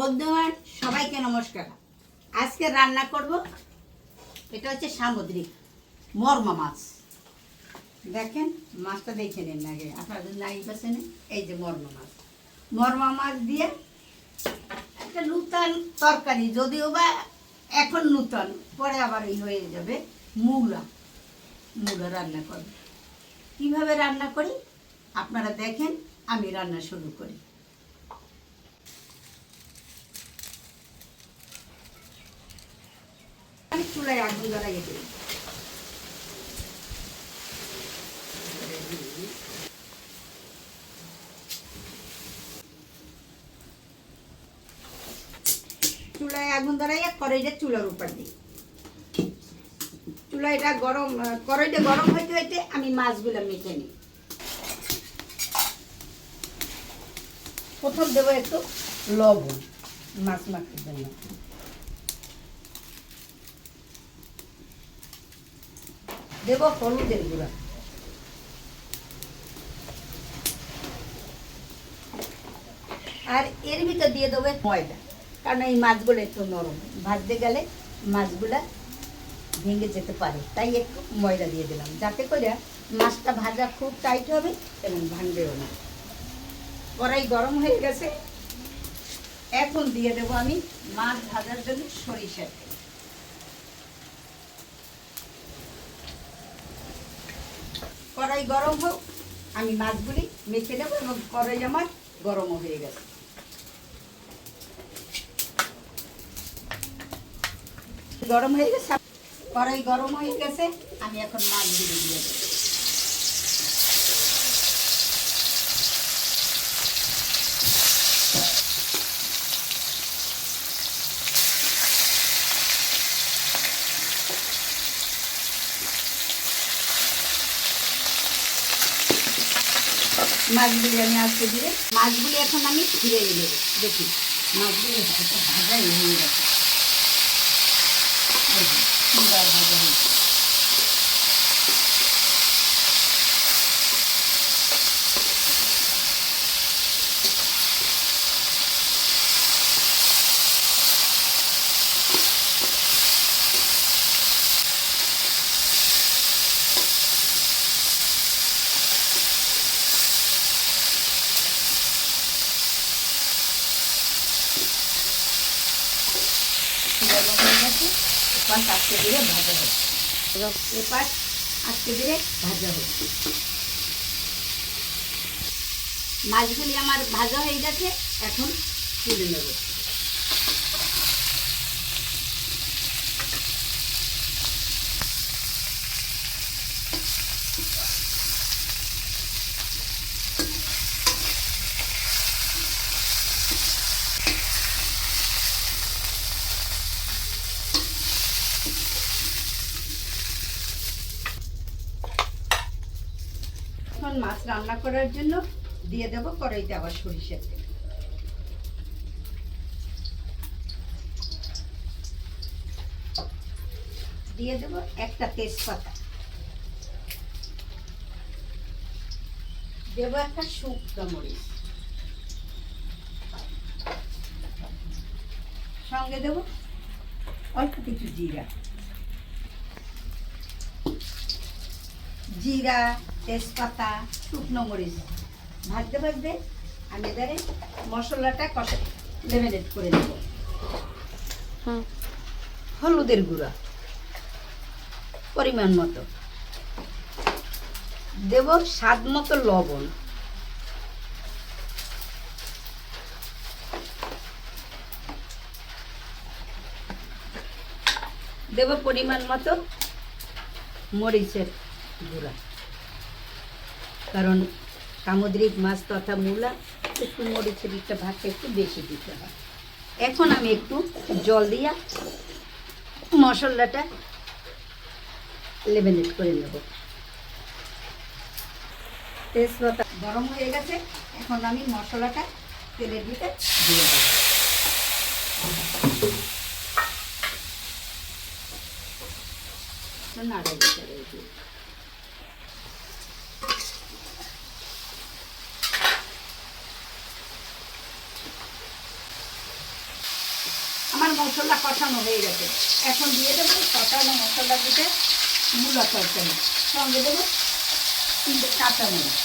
বন্ধুগণ সবাইকে নমস্কার। আজকে রান্না করব, এটা হচ্ছে সামুদ্রিক মরমা মাছ। দেখেন মাছটা দেখে নিন আগে, আপনাদের নাই পাচ্ছেন। এই যে মরমা মাছ দিয়ে একটা নূতন তরকারি, যদিও বা এখন নূতন, পরে আবার এই হয়ে যাবে। মূলা রান্না করব। কিভাবে রান্না করি আপনারা দেখেন, আমি রান্না শুরু করি। আমি চুলায় আগুন জ্বালিয়ে দিই। চুলায় আগুন ধরাইয়া কড়াইটা চুলার উপর দিই। চুলাইটা গরম, কড়াইটা গরম হইতে হইতে আমি মাছগুলো মেখে নিই। প্রথম দেবো একটু লবণ মাছ মাখার জন্য। দেব হলুদের গুঁড়া, আর এর ভিতর দিয়ে দেবো ময়দা, কারণ এই মাছগুলো একটু নরম, ভাজতে গেলে মাছগুলা ভেঙে যেতে পারে, তাই একটু ময়দা দিয়ে দিলাম, যাতে করে মাছটা ভাজা খুব টাইট হবে এবং ভাঙবেও না। কড়াই গরম হয়ে গেছে, এখন দিয়ে দেবো আমি মাছ ভাজার জন্য সরিষা তেল। কড়াই গরম হোক, আমি মাছগুলি মেখে নেবো, এবং কড়াই আমার গরমও হয়ে গেছে। গরম হয়ে গেছে, কড়াই গরম হয়ে গেছে, আমি এখন মাছগুলি দিয়ে দেবো। মাছগুলি আমি আজকে দিয়ে মাছগুলি এখন আমি ফিরে এলে দেখি মাছগুলি একটা ভাজা হয়ে গেছে, সুন্দর ভাজা হয়েছে। এপাশ আজকে দিয়ে ভাজা হবে, এপাশ আজকে দিয়ে ভাজা হবে। মাছগুলি আমার ভাজা হয়ে গেছে, এখন তুলে নেব। এখন মাছ রান্না করার জন্য দিয়ে দেব কড়াইতে আবার সরিষার তেল। দিয়ে দেব একটা তেজপাতা, দেব একটা শুকনো মরিচ, সঙ্গে দেব অল্প কিছু জিরা, তেজপাতা, শুকনো মরিচ ভাজতে ভাজতে আমি এবারে মশলাটা কষে লেমিনেট করে দেব। হলুদের গুঁড়া পরিমাণ মতো দেব, স্বাদ মতো লবণ, দেব পরিমাণ মতো মরিচের গুঁড়া, কারণ সামুদ্রিক মাছ তথা মূলা একটু মরিচের একটা ভাগটা একটু বেশি দিতে হয়। এখন আমি একটু জল দিয়া মশলাটা লেমিনেট করে নেব। তেজপাতা গরম হয়ে গেছে, এখন আমি মশলাটা তেলের ভিতরে দিয়ে দেব। নাড়া দিতে হবে। আমার মশলা কষানো হয়ে গেছে। এখন দিয়ে দেবো কষানো মশলা দিতে মূলা তরকারি, সঙ্গে দেবো 3টে কাঁচামরিচ।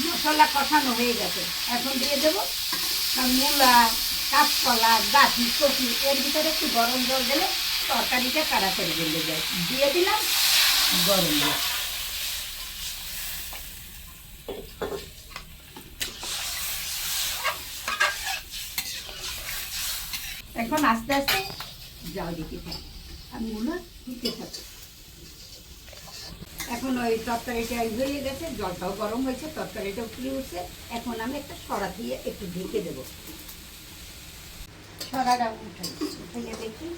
মশলা কষানো হয়ে গেছে, এখন দিয়ে দেবো মূলা, কাঁচকলা, গাঠি, কচি, এর ভিতরে একটু গরম জল দিলে তরকারিটা তাড়াতাড়ি গলে যায়। দিয়ে দিলাম গরম জল। এখন আস্তে আস্তে জাল দিতে থাকি, আর মূলা দিতে থাকি। এখন ওই তরকারিটা হয়ে গেছে, জলটাও গরম হয়েছে, তরকারিটাও ফুলে উঠছে। এখন আমি একটা সরা দিয়ে একটু ঢেকে দেবো। সরাটা উঠে দেখি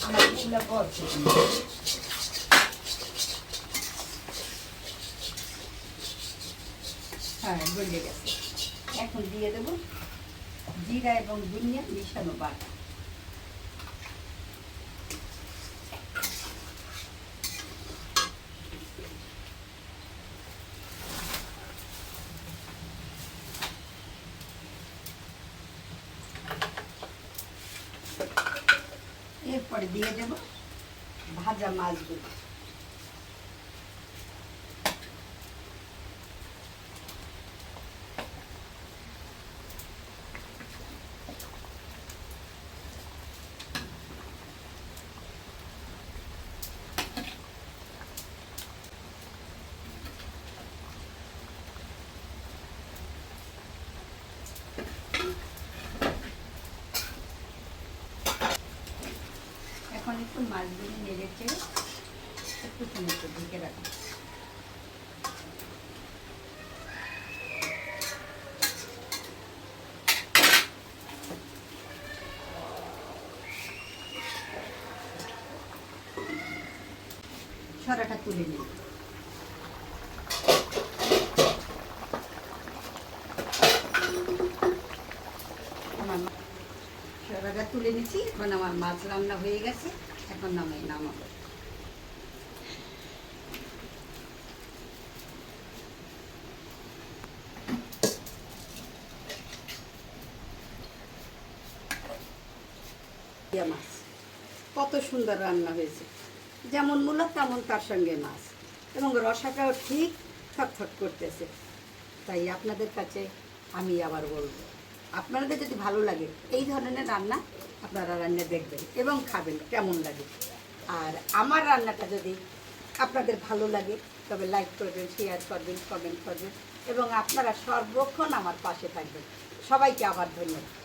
আমার মূলা গলছে। হ্যাঁ, গলে গেছে। এখন দিয়ে দেবো জিরা এবং ধনিয়া মিশানো বাটা। এরপরে দিয়ে দেব ভাজা মাছগুলো। এখন একটু মাছগুলো নেড়ে চেড়ে একটু সময় ঢেকে রাখি। সরাটা তুলে নিই। সরাটা তুলে নিচ্ছি। এখন আমার মাছ রান্না হয়ে গেছে, এখন নামাবো। মাছ কত সুন্দর রান্না হয়েছে, যেমন মূলা তেমন তার সঙ্গে মাছ, এবং রসাটাও ঠিক থটথট করতেছে। তাই আপনাদের কাছে আমি আবার বলবো, আপনাদের যদি ভালো লাগে এই ধরনের রান্না আপনারা রান্না দেখবেন এবং খাবেন কেমন লাগে। আর আমার রান্নাটা যদি আপনাদের ভালো লাগে তবে লাইক করবেন, শেয়ার করবেন, কমেন্ট করবেন এবং আপনারা সর্বক্ষণ আমার পাশে থাকবেন। সবাইকে আবার ধন্যবাদ।